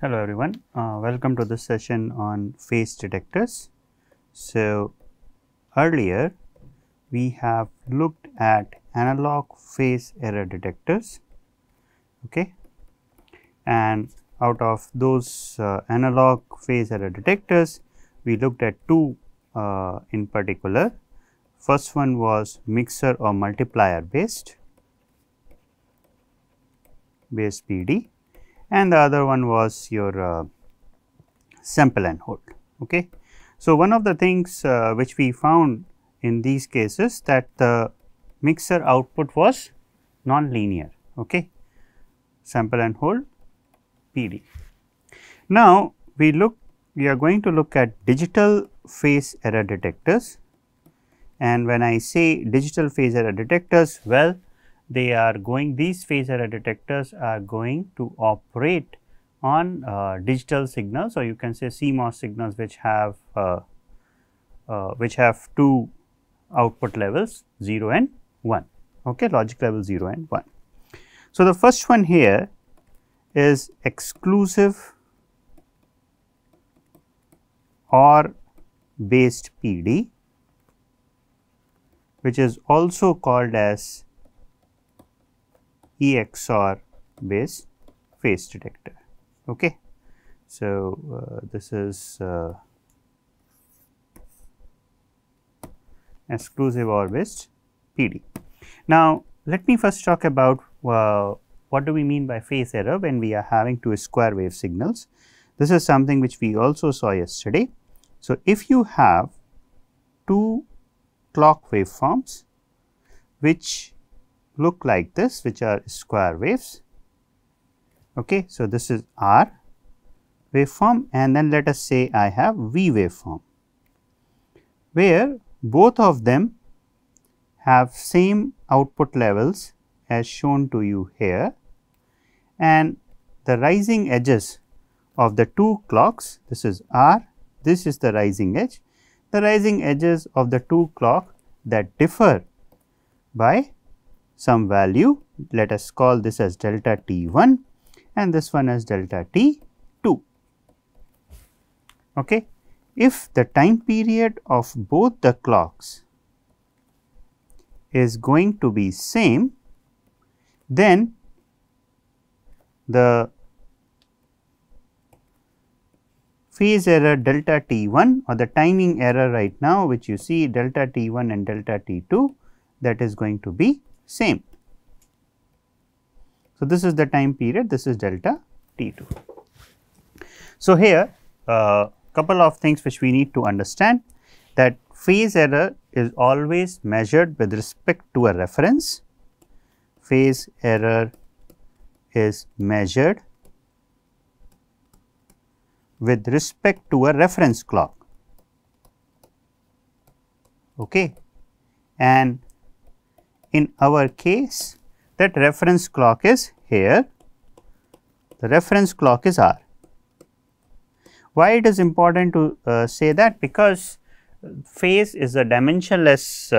Hello everyone, welcome to this session on phase detectors. So, earlier we have looked at analog phase error detectors, okay, and out of those analog phase error detectors we looked at two in particular. First one was mixer or multiplier based PD, and the other one was your sample and hold. Okay. So, one of the things which we found in these cases that the mixer output was non-linear, okay, sample and hold PD. Now, we are going to look at digital phase error detectors, and when I say digital phase error detectors, well, these phase error detectors are going to operate on digital signals, or you can say CMOS signals which have two output levels 0 and 1, okay, logic level 0 and 1. So, the first one here is exclusive OR based PD, which is also called as EXOR based phase detector. Okay. So, this is exclusive OR based PD. Now, let me first talk about what do we mean by phase error when we are having two square wave signals. This is something which we also saw yesterday. So, if you have two clock waveforms which look like this, which are square waves. Okay. So, this is R waveform, and then let us say I have V waveform, where both of them have same output levels as shown to you here, and the rising edges of the two clocks, this is R, this is the rising edge, the rising edges of the two clock that differ by some value, let us call this as delta T1 and this one as delta T2. Okay. If the time period of both the clocks is going to be same, then the phase error delta T1 or the timing error right now, which you see delta T1 and delta T2, that is going to be same. So, this is the time period, this is delta T2. So, here couple of things which we need to understand, that phase error is always measured with respect to a reference. Phase error is measured with respect to a reference clock, okay. And in our case, that reference clock is here, the reference clock is R. Why it is important to say that? Because phase is a dimensionless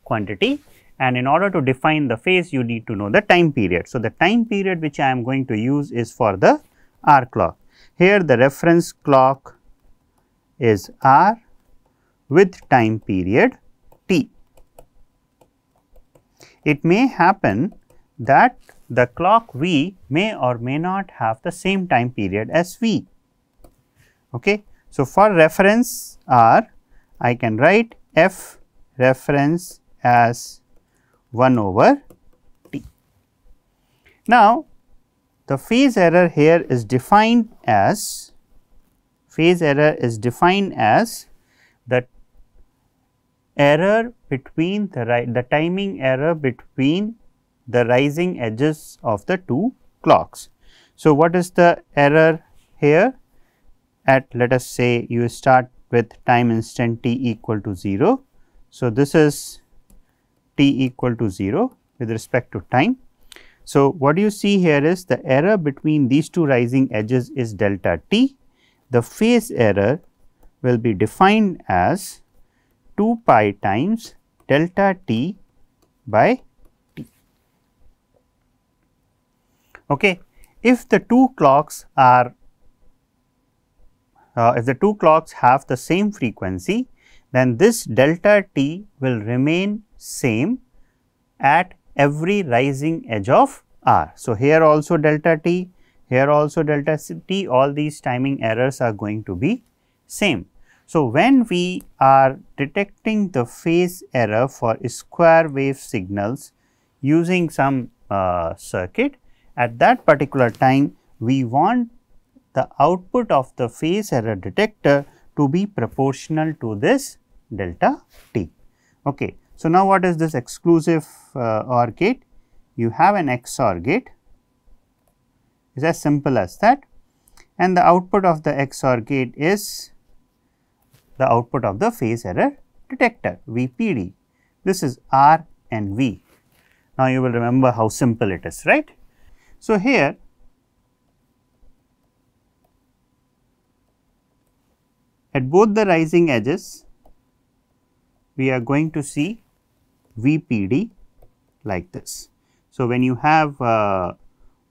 quantity, and in order to define the phase you need to know the time period. So, the time period which I am going to use is for the R clock. Here the reference clock is R with time period T. It may happen that the clock V may or may not have the same time period as V. Okay. So, for reference R, I can write F reference as 1 over T. Now, the phase error here is defined as the error between the timing error between the rising edges of the two clocks. So, what is the error here? At, let us say, you start with time instant t equal to 0. So, this is t equal to 0 with respect to time. So, what you see here is the error between these two rising edges is delta t. The phase error will be defined as 2 pi times delta t by t. Okay. If the two clocks are if the two clocks have the same frequency, then this delta t will remain same at every rising edge of R. So, here also delta t, here also delta t, all these timing errors are going to be same. So, when we are detecting the phase error for square wave signals using some circuit, at that particular time we want the output of the phase error detector to be proportional to this delta t. Okay. So, now what is this exclusive OR gate? You have an XOR gate, it is as simple as that, and the output of the XOR gate is the output of the phase error detector VPD. This is R and V. Now, you will remember how simple it is, right. So, here at both the rising edges, we are going to see VPD like this. So, when you have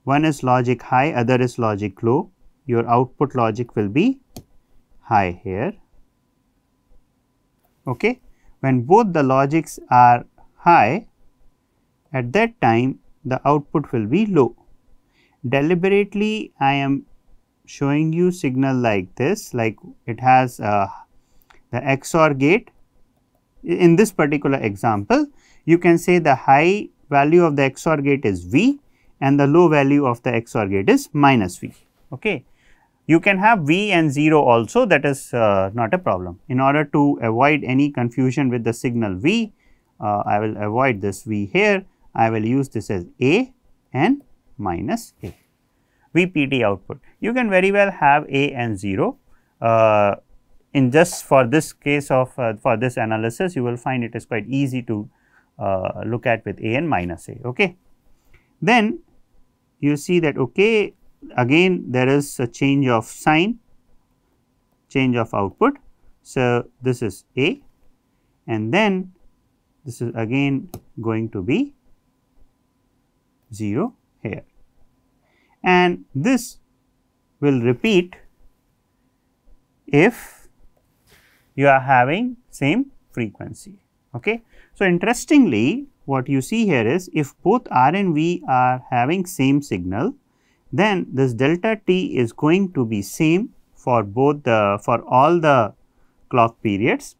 one is logic high, other is logic low, your output logic will be high here. Okay. When both the logics are high, at that time the output will be low. Deliberately I am showing you signal like this, like it has the XOR gate. In this particular example, you can say the high value of the XOR gate is V and the low value of the XOR gate is minus V. Okay. You can have V and 0 also, that is not a problem. In order to avoid any confusion with the signal V, I will avoid this V here, I will use this as A and minus A, VPD output. You can very well have A and 0. In just for this case of for this analysis, you will find it is quite easy to look at with A and minus A. Okay. Then you see that okay, again there is a change of sign, change of output. So, this is A and then this is again going to be 0 here, and this will repeat if you are having same frequency. Okay. So, interestingly what you see here is if both R and V are having same signal, then this delta t is going to be same for both the for all the clock periods.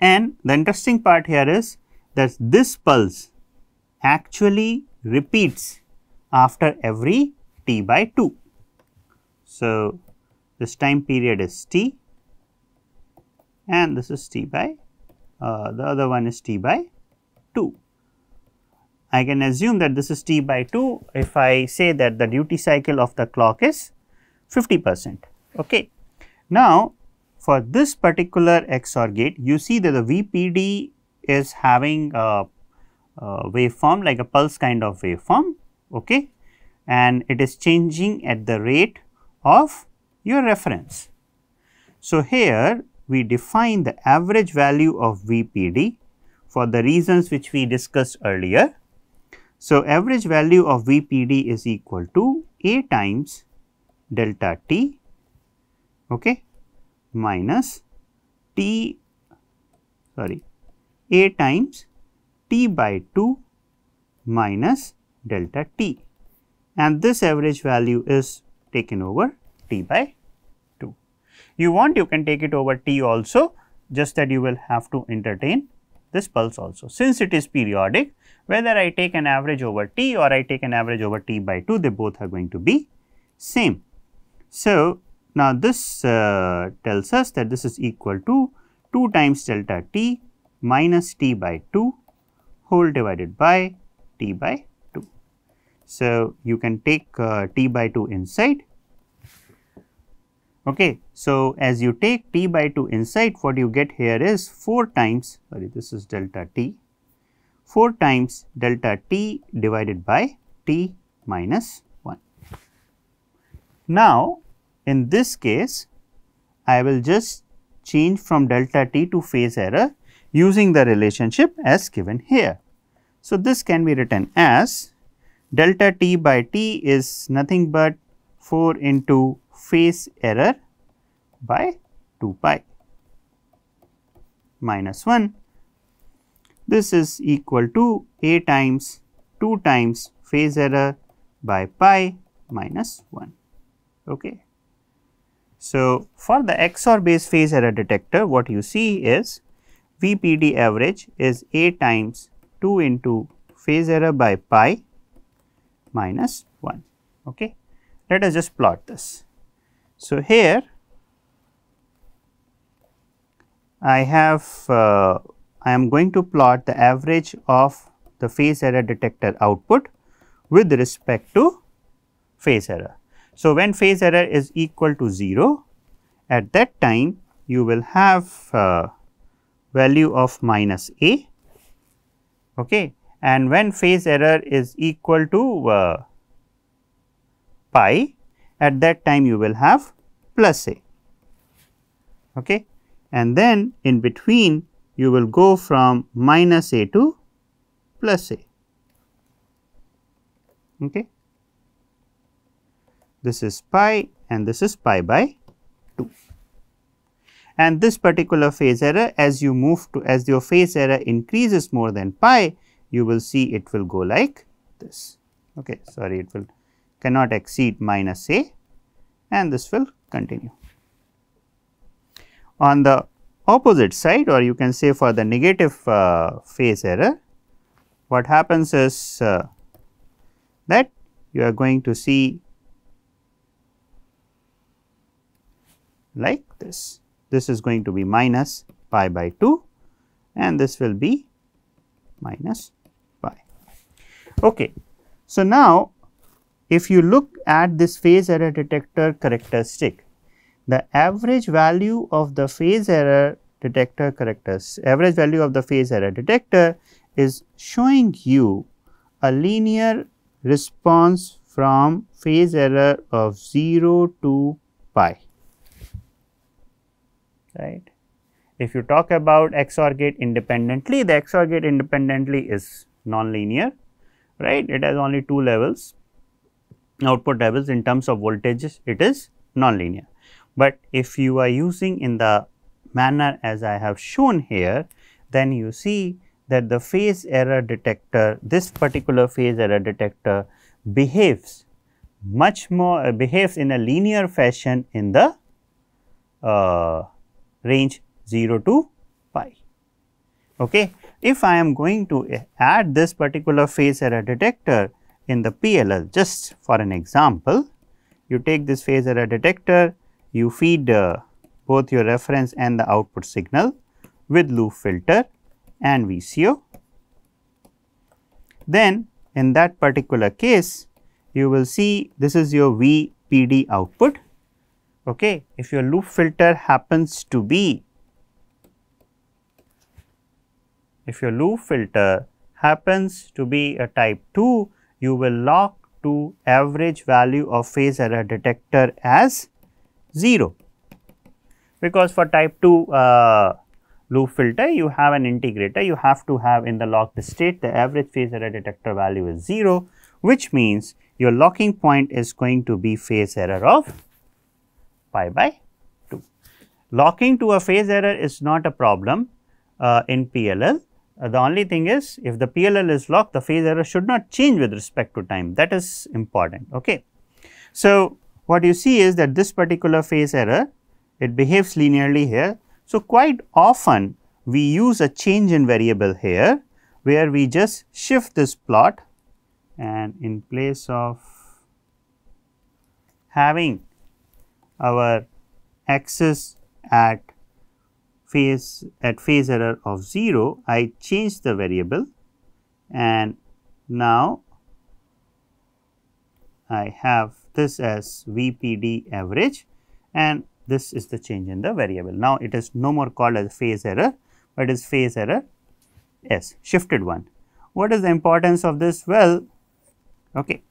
And the interesting part here is that this pulse actually repeats after every t by 2. So, this time period is t and this is t by the other one is t by 2. I can assume that this is t by 2 if I say that the duty cycle of the clock is 50%. Okay. Now, for this particular XOR gate, you see that the VPD is having a waveform like a pulse kind of waveform, okay, and it is changing at the rate of your reference. So, here we define the average value of VPD for the reasons which we discussed earlier. So, average value of VPD is equal to A times delta t, okay, minus t A times t by 2 minus delta t, and this average value is taken over t by 2. You want, you can take it over t also, just that you will have to entertain this pulse also. Since it is periodic, whether I take an average over t or I take an average over t by 2, they both are going to be same. So, now this tells us that this is equal to 2 times delta t minus t by 2 whole divided by t by 2. So, you can take t by 2 inside. Okay. So, as you take t by 2 inside, what you get here is 4 times, this is delta t, 4 times delta t divided by t minus 1. Now, in this case, I will just change from delta t to phase error using the relationship as given here. So, this can be written as delta t by t is nothing but 4 into phase error by 2 pi minus 1. This is equal to a times 2 times phase error by pi minus 1. Okay. So, for the XOR based phase error detector, what you see is VPD average is a times 2 into phase error by pi minus 1. Okay. Let us just plot this. So, here I am going to plot the average of the phase error detector output with respect to phase error. So, when phase error is equal to 0, at that time you will have value of minus a, okay, and when phase error is equal to pi, at that time you will have plus a, okay, and then in between you will go from minus a to plus a. Okay. This is pi and this is pi by 2. And this particular phase error, as you move to, as your phase error increases more than pi, you will see it will go like this. Okay, sorry, it will cannot exceed minus a, and this will continue. On the opposite side, or you can say for the negative phase error, what happens is that you are going to see like this. This is going to be minus pi by 2 and this will be minus pi. Okay. So, now if you look at this phase error detector characteristic, the average value of the phase error detector average value of the phase error detector is showing you a linear response from phase error of 0 to pi, right. If you talk about XOR gate independently, the XOR gate independently is non-linear, right. It has only 2 levels, output levels. In terms of voltages, it is non-linear. But if you are using in the manner as I have shown here, then you see that the phase error detector, this particular phase error detector behaves much more behaves in a linear fashion in the range 0 to pi. Okay. If I am going to add this particular phase error detector in the PLL, just for an example, you take this phase error detector, you feed both your reference and the output signal with loop filter and VCO. Then in that particular case, you will see this is your VPD output. Okay. If your loop filter happens to be, a type 2, you will lock to average value of phase error detector as 0, because for type 2 loop filter you have an integrator, you have to have in the locked state the average phase error detector value is 0, which means your locking point is going to be phase error of pi by 2. Locking to a phase error is not a problem in PLL. The only thing is, if the PLL is locked, the phase error should not change with respect to time, that is important. Okay. So, what you see is that this particular phase error, it behaves linearly here. So, quite often we use a change in variable here, where we just shift this plot, and in place of having our axis at phase error of 0, I change the variable, and now I have this as VPD average, and this is the change in the variable. Now, it is no more called as phase error, but is phase error S, shifted one. What is the importance of this? Well, okay.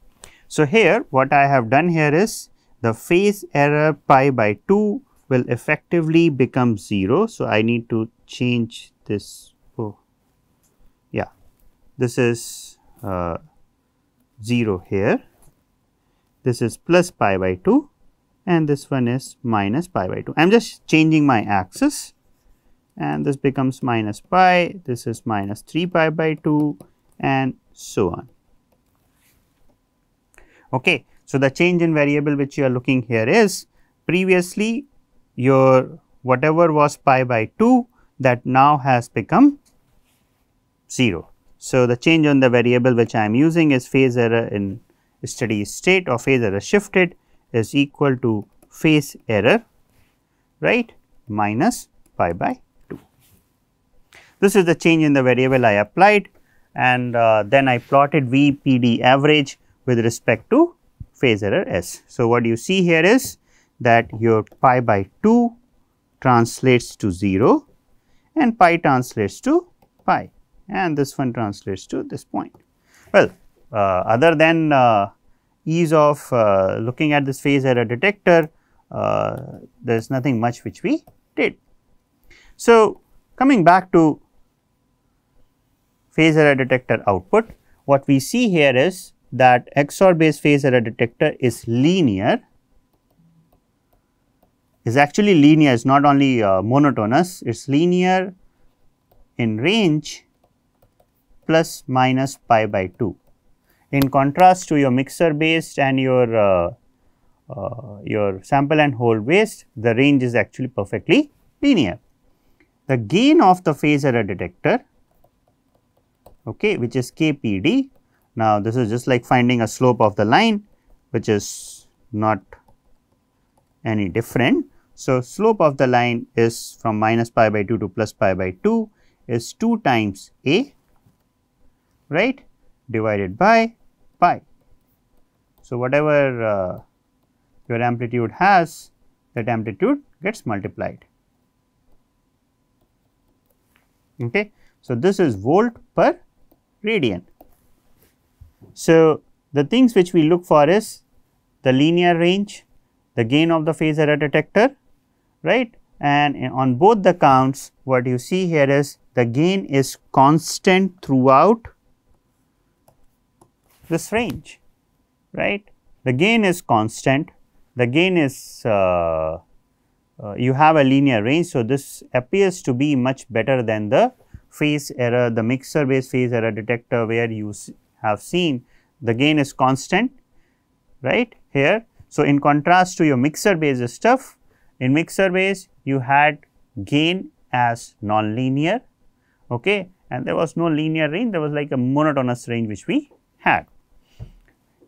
So, here what I have done here is the phase error pi by 2 will effectively become 0. So, I need to change this. Oh, yeah, this is 0 here. This is plus pi by 2, and this one is minus pi by 2. I am just changing my axis, and this becomes minus pi, this is minus 3 pi by 2, and so on. Okay. So, the change in variable which you are looking here is previously your whatever was pi by 2, that now has become 0. So, the change on the variable which I am using is phase error in steady state or phase error shifted is equal to phase error, right, minus pi by 2. This is the change in the variable I applied, and then I plotted V P D average with respect to phase error S. So, what you see here is that your pi by 2 translates to 0 and pi translates to pi, and this one translates to this point. Well, other than ease of looking at this phase error detector, there is nothing much which we did. So, coming back to phase error detector output, what we see here is that XOR based phase error detector is linear, is actually linear, is not only monotonous, it is linear in range plus minus pi by 2. In contrast to your mixer based and your sample and hold based, the range is actually perfectly linear. The gain of the phase error detector, okay, which is KPD. Now, this is just like finding a slope of the line, which is not any different. So, slope of the line is from minus pi by 2 to plus pi by 2 is 2 times A, right, divided by pi. So, whatever your amplitude has, that amplitude gets multiplied. Okay. So, this is volt per radian. So, the things which we look for is the linear range, the gain of the phase error detector, right, and on both the counts what you see here is the gain is constant throughout this range, right. The gain is constant, the gain is you have a linear range. So, this appears to be much better than the phase error, the mixer based phase error detector, where you have seen the gain is constant, right, here. So, in contrast to your mixer based stuff, in mixer based you had gain as non-linear, okay, and there was no linear range, there was like a monotonous range which we had.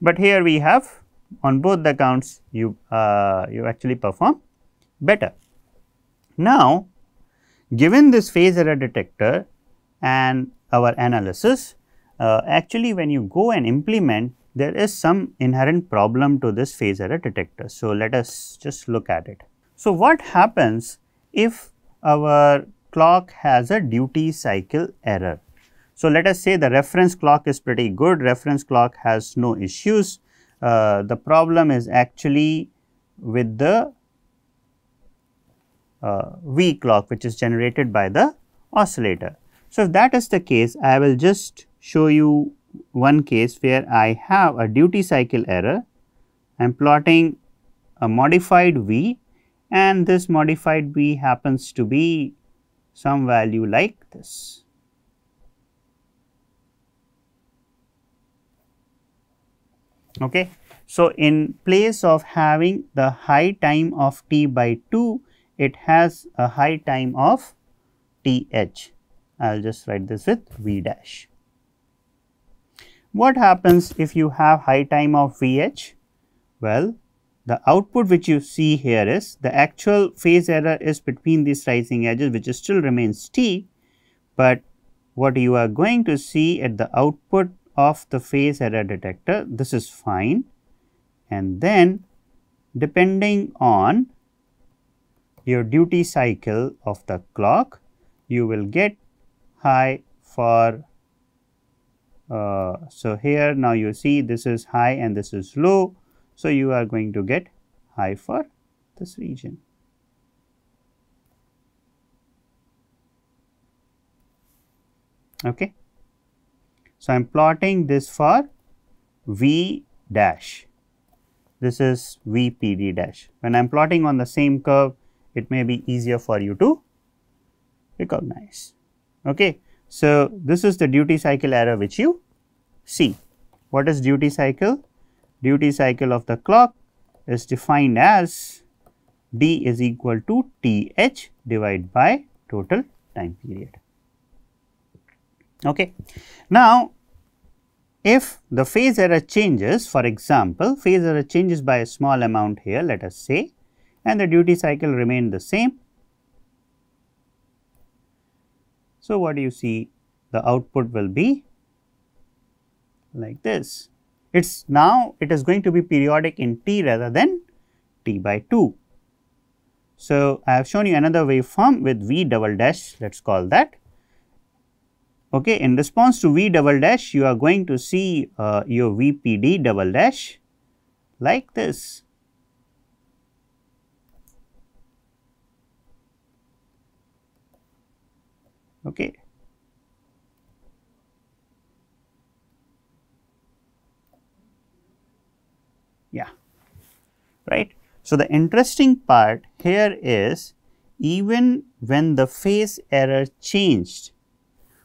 But here we have on both the counts you actually perform better. Now, given this phase error detector and our analysis, actually when you go and implement, there is some inherent problem to this phase error detector. So, let us just look at it. So, what happens if our clock has a duty cycle error? So, let us say the reference clock is pretty good, reference clock has no issues. The problem is actually with the V clock which is generated by the oscillator. So, if that is the case, I will just show you one case where I have a duty cycle error. I am plotting a modified V, and this modified V happens to be some value like this. Okay. So, in place of having the high time of t by 2, it has a high time of th. I will just write this with V dash. What happens if you have high time of Vh? Well, the output which you see here is the actual phase error is between these rising edges, which still remains t, but what you are going to see at the output of the phase error detector, this is fine, and then depending on your duty cycle of the clock, you will get high for so here now you see this is high and this is low. So, you are going to get high for this region. Okay. So, I am plotting this for V dash. this is VPD dash. When I am plotting on the same curve, it may be easier for you to recognize. Okay. So, this is the duty cycle error which you see. What is duty cycle? Duty cycle of the clock is defined as D is equal to TH divided by total time period. Okay. Now, if the phase error changes, for example, phase error changes by a small amount here, let us say, and the duty cycle remain the same. So, what do you see? The output will be like this. It is going to be periodic in T rather than T by 2. So, I have shown you another waveform with V double dash, let us call that. Okay. In response to V double dash, you are going to see your VPD double dash like this. Okay. Yeah, right. So, the interesting part here is even when the phase error changed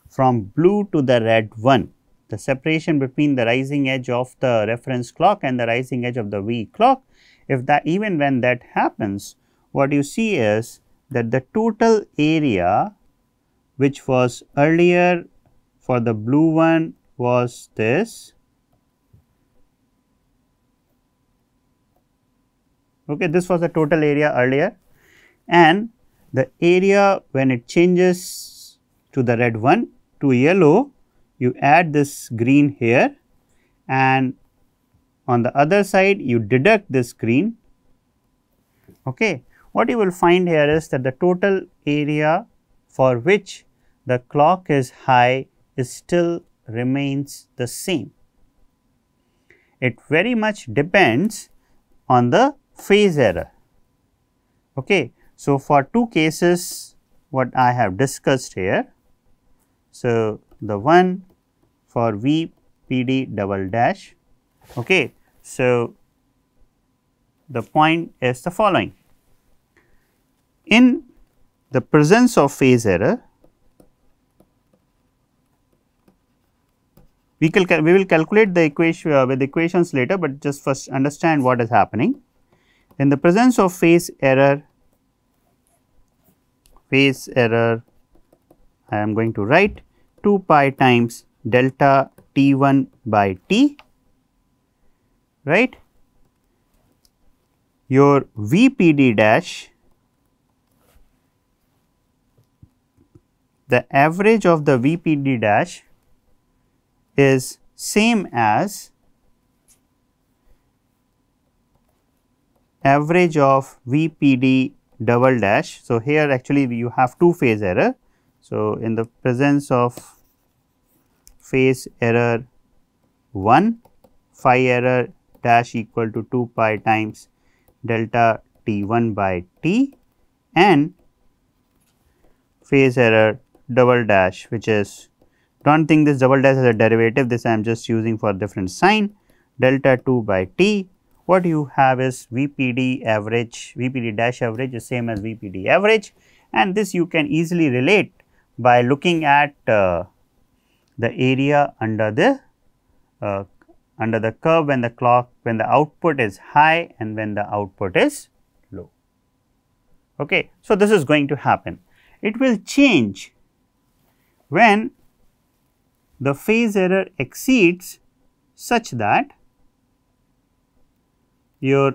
from blue to the red one, the separation between the rising edge of the reference clock and the rising edge of the V clock, if that even when that happens, what you see is that the total area which was earlier for the blue one was this. Okay, this was the total area earlier, and the area when it changes to the red one to yellow, you add this green here, and on the other side you deduct this green. Okay. What you will find here is that the total area for which the clock is high is still remains the same. It very much depends on the phase error. Okay. So, for two cases what I have discussed here. So, the one for VPD double dash. Okay. So, the point is the following: in the presence of phase error, we will calculate the equation with equations later, but just first understand what is happening. In the presence of phase error, I am going to write 2 pi times delta T1 by T, right. Your VPD dash, the average of the VPD dash is same as average of VPD double dash. So, here actually you have two phase error. So, in the presence of phase error 1, phi error dash equal to 2 pi times delta T1 by T, and phase error double dash, which is, do not think this double dash as a derivative, this I am just using for different sign, delta 2 by T. What you have is VPD average, VPD dash average is same as VPD average, and this you can easily relate by looking at the area under the curve when the clock, when the output is high and when the output is low. Okay. So, this is going to happen. It will change when the phase error exceeds such that your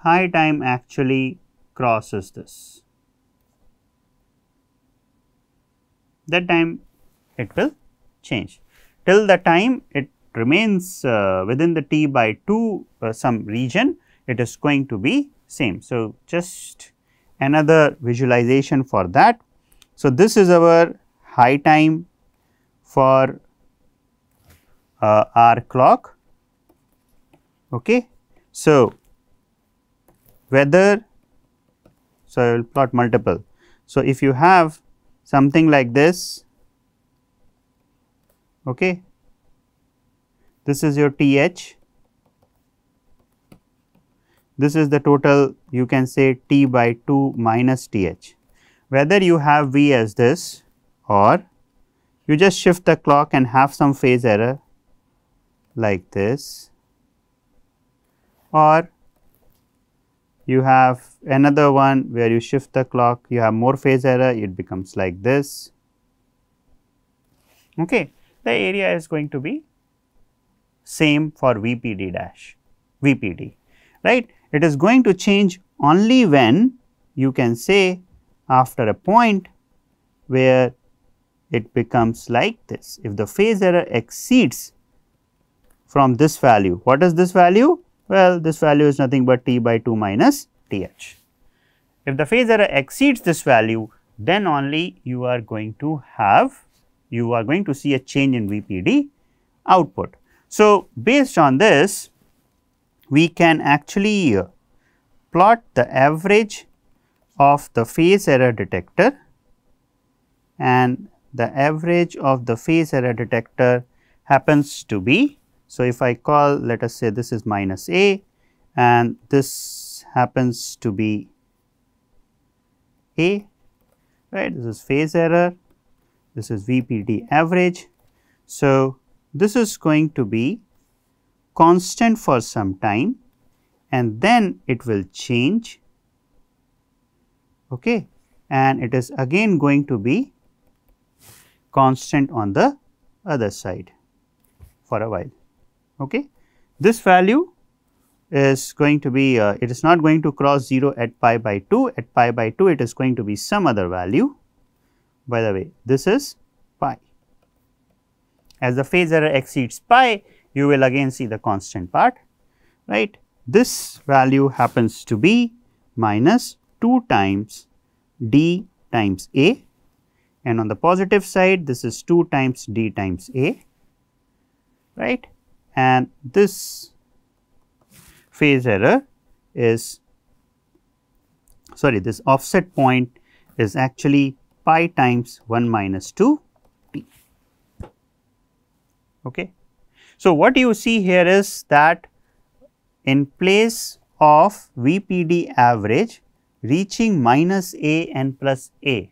high time actually crosses this. That time it will change. Till the time it remains within the T by 2 some region, it is going to be same. So, just another visualization for that. So, this is our high time for our clock. Okay. So, whether, so I will plot multiple. So, if you have something like this, okay, this is your TH, this is the total, you can say t by 2 minus th. Whether you have V as this or you just shift the clock and have some phase error like this, or you have another one where you shift the clock, you have more phase error, it becomes like this. Okay. The area is going to be same for VPD dash, VPD, right. It is going to change only when you can say after a point where it becomes like this. If the phase error exceeds from this value, what is this value? Well, this value is nothing but t by 2 minus th. If the phase error exceeds this value, then only you are going to see a change in VPD output. So, based on this, we can actually plot the average of the phase error detector, and the average of the phase error detector happens to be, so if I call, let us say this is minus A and this happens to be A, right. This is phase error, this is VPD average. So, this is going to be constant for some time and then it will change, okay, and it is again going to be constant on the other side for a while. Okay. This value is going to be, it is not going to cross 0 at pi by 2, at pi by 2 it is going to be some other value. By the way, this is pi. As the phase error exceeds pi, you will again see the constant part, right. This value happens to be minus 2 times d times A, and on the positive side this is 2 times d times A, right, and this phase error is, sorry, this offset point is actually pi times 1 minus 2 t. Okay. So, what you see here is that in place of VPD average reaching minus A and plus A,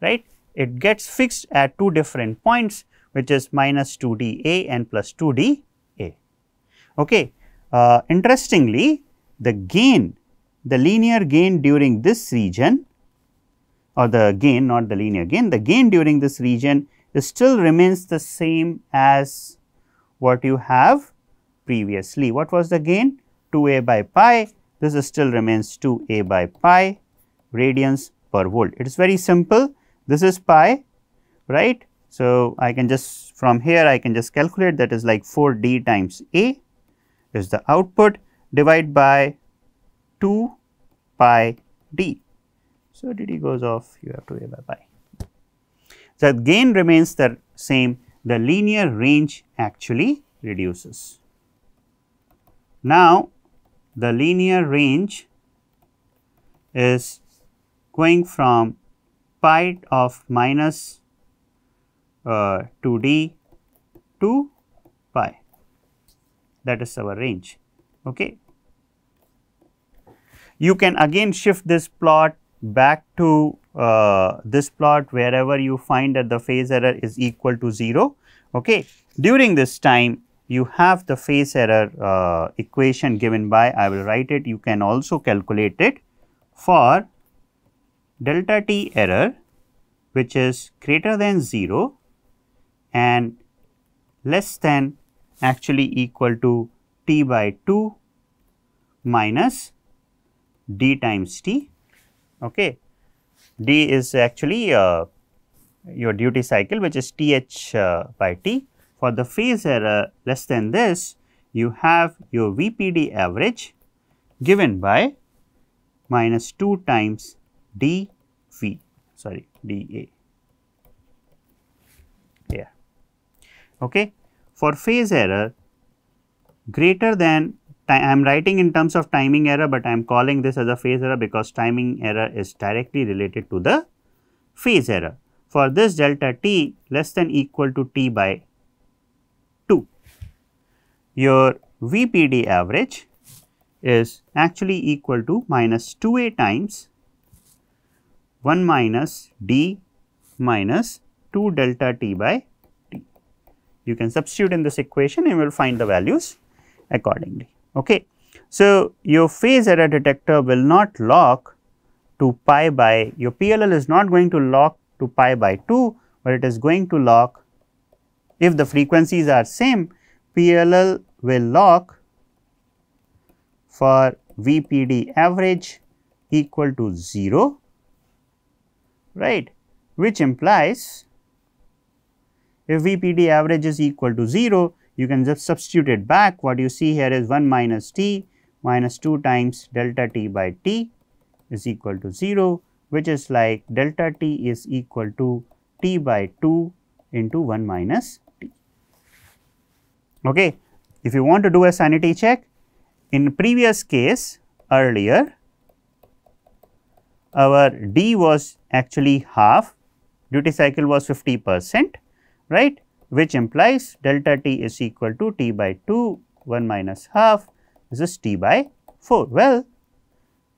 right, it gets fixed at two different points, which is minus 2dA and plus 2dA. Okay. Interestingly, the gain, the linear gain during this region, or the gain, not the linear gain, the gain during this region still remains the same as what you have previously. What was the gain? 2A by pi, this still remains 2A by pi radians per volt. It is very simple, this is pi, right. So, I can just, from here I can just calculate, that is like 4d times A is the output, divide by 2 pi d. So, dd goes off, you have to A by pi. So, gain remains the same, the linear range actually reduces. Now, the linear range is going from pi of minus 2d to pi, that is our range. Okay. You can again shift this plot back to this plot wherever you find that the phase error is equal to 0. Okay. During this time, you have the phase error equation given by, I will write it, you can also calculate it for delta t error, which is greater than 0 and less than actually equal to t by 2 minus d times t. Okay. D is actually your duty cycle, which is th by t. For the phase error less than this, you have your VPD average given by minus 2 times dV, sorry, dA. Here. Okay. For phase error greater than, I am writing in terms of timing error, but I am calling this as a phase error because timing error is directly related to the phase error. For this delta t less than equal to t by 2, your VPD average is actually equal to minus 2a times 1 minus d minus 2 delta t by t. You can substitute in this equation and you will find the values accordingly. Okay. So, your phase error detector will not lock to pi by, your PLL is not going to lock to pi by 2, but it is going to lock, if the frequencies are same, PLL will lock for VPD average equal to 0, right, which implies if VPD average is equal to 0, you can just substitute it back. What you see here is 1 minus t minus 2 times delta t by t is equal to 0, which is like delta t is equal to t by 2 into 1 minus t. Okay. If you want to do a sanity check, in previous case earlier, our d was actually half, duty cycle was 50%, right, which implies delta t is equal to t by 2, 1 minus half, this is t by 4. Well,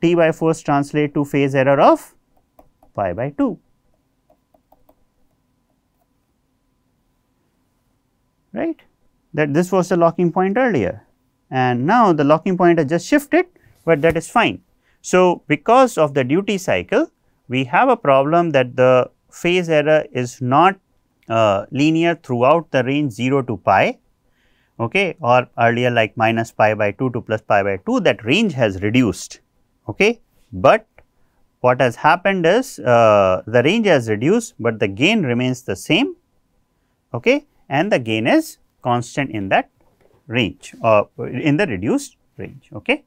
t by 4 translate to phase error of pi by 2, right, that this was the locking point earlier, and now the locking point has just shifted, but that is fine. So, because of the duty cycle, we have a problem that the phase error is not linear throughout the range 0 to pi, okay, or earlier like minus pi by 2 to plus pi by 2, that range has reduced. Okay. But what has happened is the range has reduced, but the gain remains the same, okay, and the gain is constant in that range or in the reduced range. Okay.